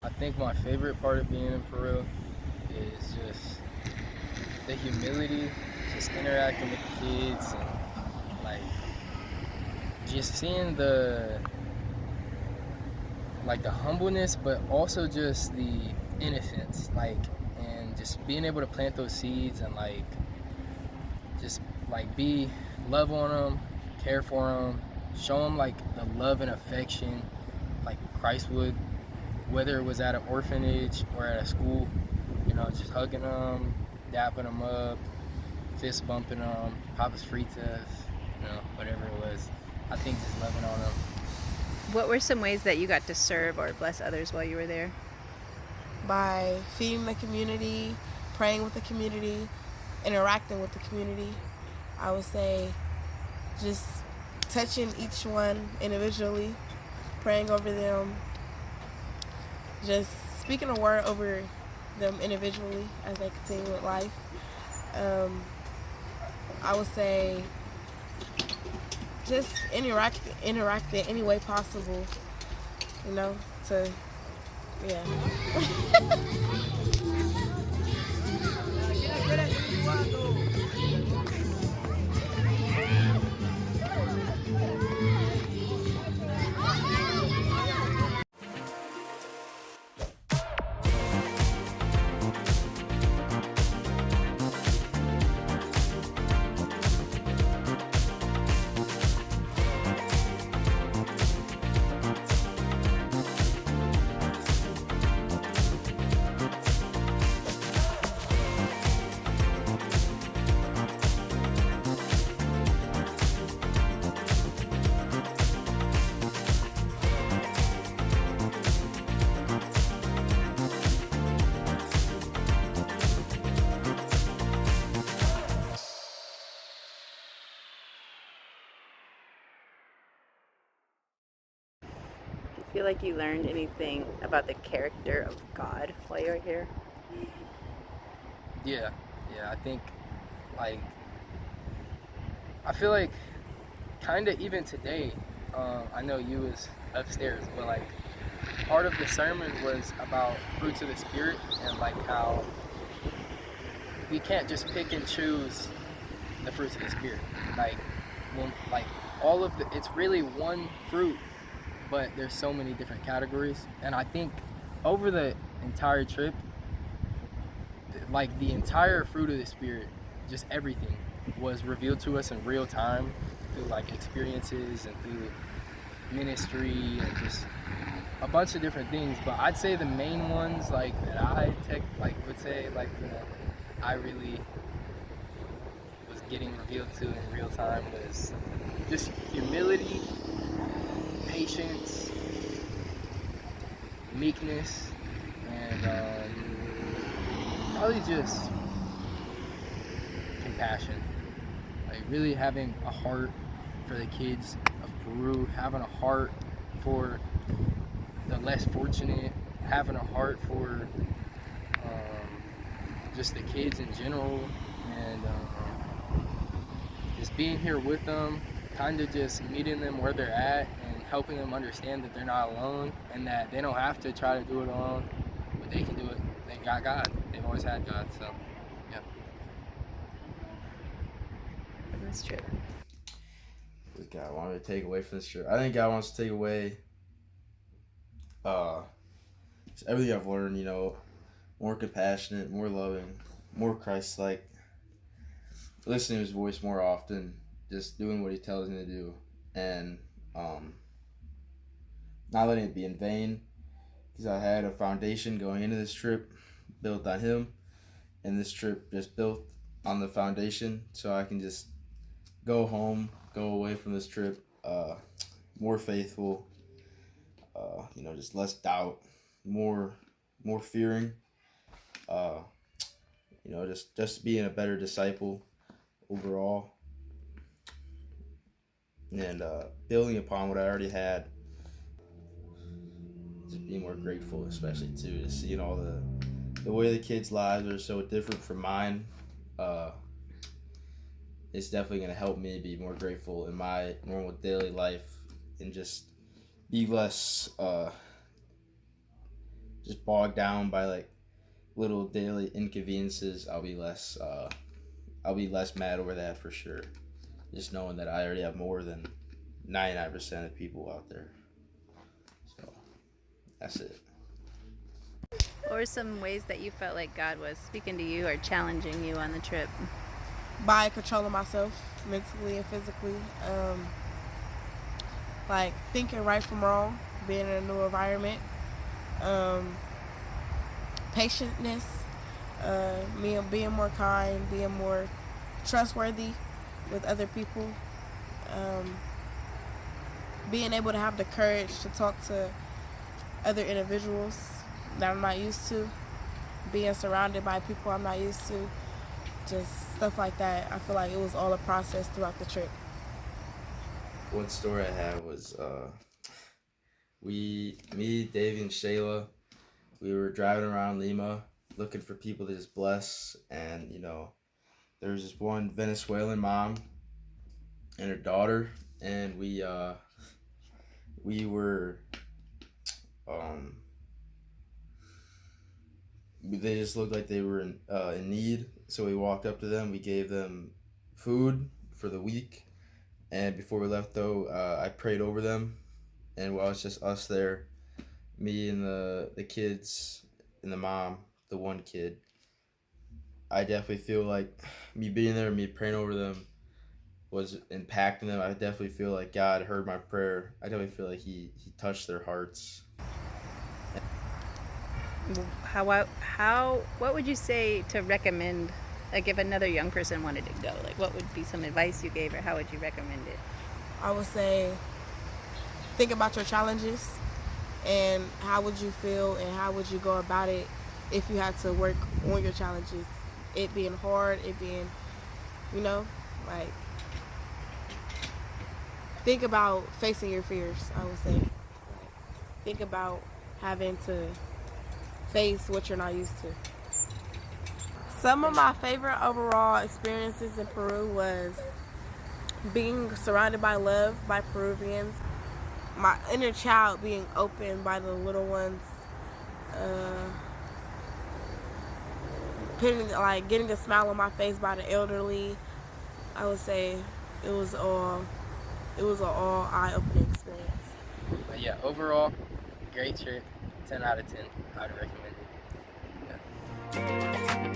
I think my favorite part of being in Peru is just the humility, just interacting with the kids, and like just seeing the humbleness, but also just the innocence, and just being able to plant those seeds and just be love on them, care for them, show them like the love and affection like Christ would, whether it was at an orphanage or at a school, just hugging them, dapping them up, fist bumping them, papas fritas, whatever it was. I think just loving on them. What were some ways that you got to serve or bless others while you were there? By feeding the community, praying with the community, interacting with the community. I would say just touching each one individually, praying over them, just speaking a word over them individually as they continue with life. I would say just interact in any way possible, to, yeah. Do you feel like you learned anything about the character of God while you were here? Yeah, I think like I feel like kind of even today. I know you was upstairs, but like part of the sermon was about fruits of the spirit and like how we can't just pick and choose the fruits of the spirit. Like when all of it's really one fruit, but there's so many different categories. And I think over the entire trip, like the entire fruit of the spirit, just everything was revealed to us in real time through like experiences and through ministry and just a bunch of different things. But I'd say the main ones like that would say I really was getting revealed to in real time was just humility, patience, meekness, and probably just compassion. Like really having a heart for the kids of Peru, having a heart for the less fortunate, having a heart for just the kids in general, and just being here with them, kind of just meeting them where they're at and helping them understand that they're not alone and that they don't have to try to do it alone, but they can do it. They got God. They've always had God, so yeah. That's true. What God wanted to take away from this trip? I think God wants to take away everything I've learned, more compassionate, more loving, more Christ-like, listening to his voice more often, just doing what he tells me to do, and not letting it be in vain, because I had a foundation going into this trip built on him, and this trip just built on the foundation, so I can just go home, go away from this trip, more faithful, just less doubt, more fearing, uh, just being a better disciple overall, and building upon what I already had, just being more grateful, especially too, just seeing all the way the kids' lives are so different from mine. It's definitely going to help me be more grateful in my normal daily life and just be less just bogged down by like little daily inconveniences, I'll be less mad over that for sure. Just knowing that I already have more than 99% of people out there. So that's it. What were some ways that you felt like God was speaking to you or challenging you on the trip? By controlling myself mentally and physically. Like thinking right from wrong, being in a new environment. Patientness, me being more kind, being more trustworthy with other people, being able to have the courage to talk to other individuals that I'm not used to, being surrounded by people I'm not used to, just stuff like that. I feel like it was all a process throughout the trip. One story I had was me, Davey, and Shayla, we were driving around Lima looking for people to just bless, and there was this one Venezuelan mom and her daughter, and we were they just looked like they were in need, so we walked up to them, we gave them food for the week, and before we left though, I prayed over them, and while it's just us there, me and the kids and the mom, the one kid, I definitely feel like me being there, me praying over them was impacting them. I definitely feel like God heard my prayer. I definitely feel like he touched their hearts. What would you say to recommend, like if another young person wanted to go, like what would be some advice you gave, or how would you recommend it? I would say think about your challenges and how would you feel and how would you go about it if you had to work on your challenges. It being hard, it being, like, think about facing your fears, I would say. Like, think about having to face what you're not used to. Some of my favorite overall experiences in Peru was being surrounded by love by Peruvians, my inner child being opened by the little ones, getting a smile on my face by the elderly. I would say it was an all eye-opening experience. But yeah, overall, great trip. 10 out of 10. I'd recommend it. Yeah.